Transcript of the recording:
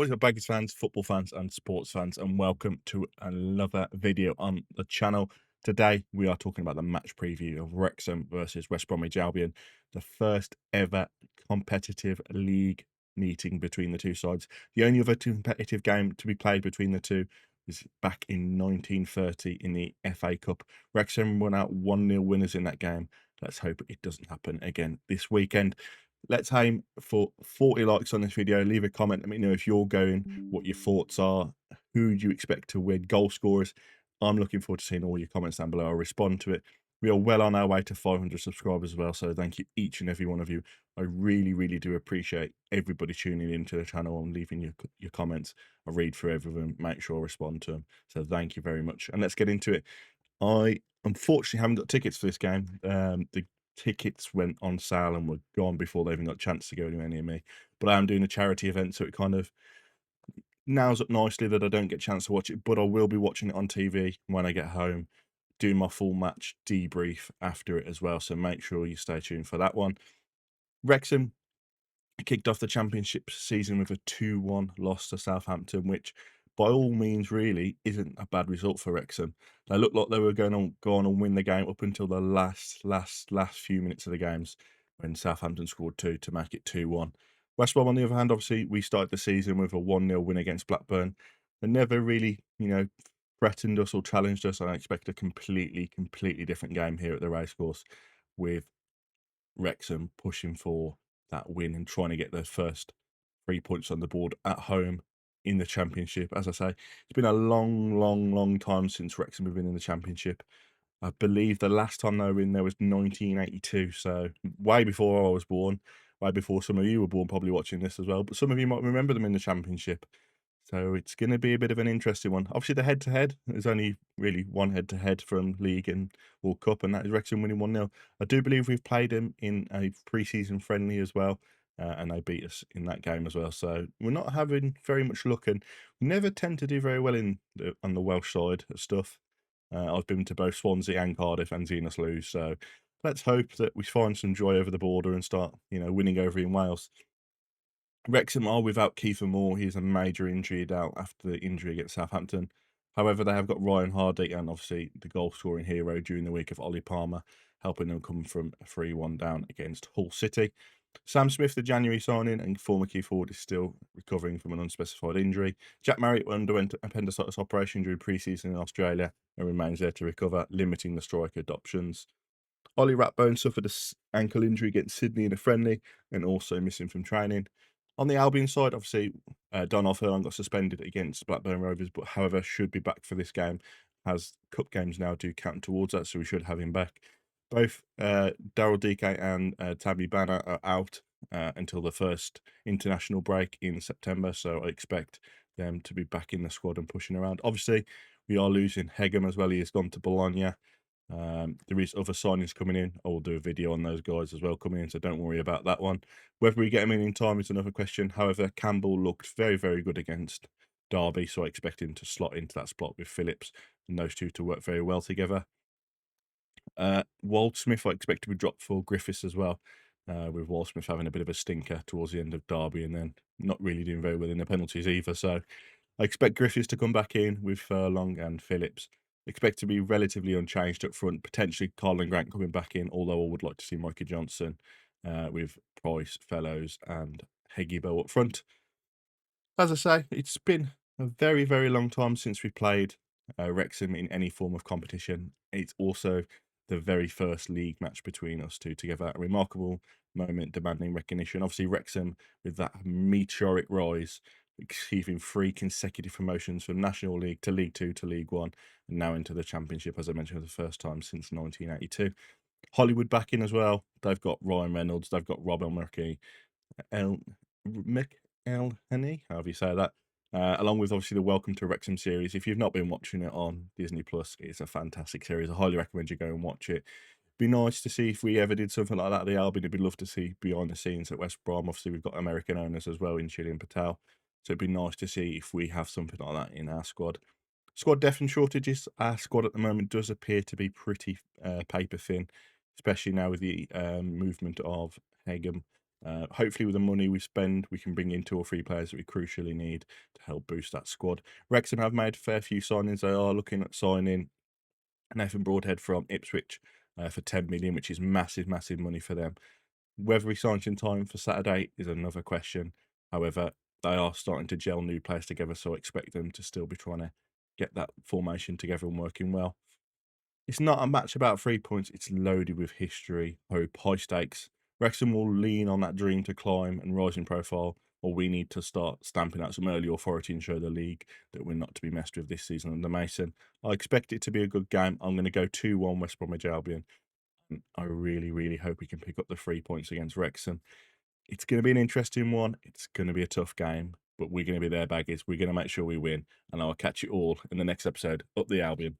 What's up, Baggies fans, football fans, and sports fans, and welcome to another video on the channel. Today, we are talking about the match preview of Wrexham versus West Bromwich Albion, the first ever competitive league meeting between the two sides. The only other competitive game to be played between the two was back in 1930 in the FA Cup. Wrexham won out 1-0 winners in that game. Let's hope it doesn't happen again this weekend. Let's aim for 40 likes on this video. Leave a comment. Let me know if you're going, what your thoughts are, who do you expect to win, goal scorers. I'm looking forward to seeing all your comments down below. I'll respond to it. We are well on our way to 500 subscribers as well, so thank you each and every one of you. I really, really do appreciate everybody tuning into the channel and leaving your comments. I read through everyone, make sure I respond to them. So thank you very much. And let's get into it. I unfortunately haven't got tickets for this game. The tickets went on sale and were gone before they even got a chance to go anywhere near me. But I am doing a charity event, so it kind of nails up nicely that I don't get a chance to watch it. But I will be watching it on TV when I get home, doing my full match debrief after it as well. So make sure you stay tuned for that one. Wrexham kicked off the championship season with a 2-1 loss to Southampton, which by all means really isn't a bad result for Wrexham. They looked like they were going to go on and win the game up until the last few minutes of the games when Southampton scored 2 to make it 2-1. West Brom, on the other hand, obviously we started the season with a 1-0 win against Blackburn. They never really, threatened us or challenged us. I expect a completely different game here at the Racecourse, with Wrexham pushing for that win and trying to get their first 3 points on the board at home in the Championship. As I say, it's been a long time since Wrexham have been in the Championship. I believe the last time they were in there was 1982, so way before I was born, way before some of you were born, probably watching this as well, but some of you might remember them in the Championship. So it's going to be a bit of an interesting one. Obviously, the head-to-head, there's only really one head-to-head from League and World Cup, and that is Wrexham winning 1-0. I do believe we've played them in a pre-season friendly as well, and they beat us in that game as well. So we're not having very much luck, and we never tend to do very well on the Welsh side of stuff. I've been to both Swansea and Cardiff and seen us lose, so let's hope that we find some joy over the border and start, winning over in Wales. Wrexham are without Kieffer Moore. He's a major injury out after the injury against Southampton. However, they have got Ryan Hardy and obviously the goal scoring hero during the week of Ollie Palmer, helping them come from a 3-1 down against Hull City. Sam Smith, the January signing and former key forward, is still recovering from an unspecified injury. Jack Marriott underwent appendicitis operation during pre-season in Australia and remains there to recover, limiting the striker options. Ollie Rathbone suffered an ankle injury against Sydney in a friendly and also missing from training. On the Albion side, obviously, Darnell Furlong got suspended against Blackburn Rovers, but however, should be back for this game, as cup games now do count towards that, so we should have him back. Both Daryl Dike and Tabby Banner are out until the first international break in September, so I expect them to be back in the squad and pushing around. Obviously, we are losing Hegem as well. He has gone to Bologna. There is other signings coming in. I will do a video on those guys as well coming in, so don't worry about that one. Whether we get them in time is another question. However, Campbell looked very good against Derby, so I expect him to slot into that spot with Phillips and those two to work very well together. Waldsmith I expect to be dropped for Griffiths as well, with Waldsmith having a bit of a stinker towards the end of Derby and then not really doing very well in the penalties either. So I expect Griffiths to come back in with Furlong and Phillips. Expect to be relatively unchanged up front, potentially Carl Grant coming back in, although I would like to see Mikey Johnson with Price, Fellows and Hegebo up front. As I say, it's been a very long time since we played Wrexham in any form of competition. It's also the very first league match between us two together. A remarkable moment demanding recognition. Obviously, Wrexham, with that meteoric rise, achieving 3 consecutive promotions from National League to League 2 to League 1, and now into the Championship, as I mentioned, for the first time since 1982. Hollywood back in as well. They've got Ryan Reynolds, they've got Rob McElhenney, however you say that, along with obviously the Welcome to Wrexham series. If you've not been watching it on Disney Plus, it's a fantastic series. I highly recommend you go and watch it. Be nice to see if we ever did something like that at the Albion. It'd be love to see behind the scenes at West Brom. Obviously, we've got American owners as well in Chile and Patel. So it'd be nice to see if we have something like that in our squad. Squad depth and shortages. Our squad at the moment does appear to be pretty paper thin, especially now with the movement of Hegem Hopefully, with the money we spend, we can bring in 2 or 3 players that we crucially need to help boost that squad. Wrexham have made a fair few signings. They are looking at signing Nathan Broadhead from Ipswich for 10 million, which is massive, massive money for them. Whether he signs in time for Saturday is another question. However, they are starting to gel new players together, so I expect them to still be trying to get that formation together and working well. It's not a match about 3 points, it's loaded with history, hope, high stakes. Wrexham will lean on that dream to climb and rise in profile, or we need to start stamping out some early authority and show the league that we're not to be messed with this season under Mason. I expect it to be a good game. I'm going to go 2-1 West Bromwich Albion. I really, really hope we can pick up the 3 points against Wrexham. It's going to be an interesting one. It's going to be a tough game, but we're going to be there, Baggies. We're going to make sure we win, and I'll catch you all in the next episode. Up the Albion.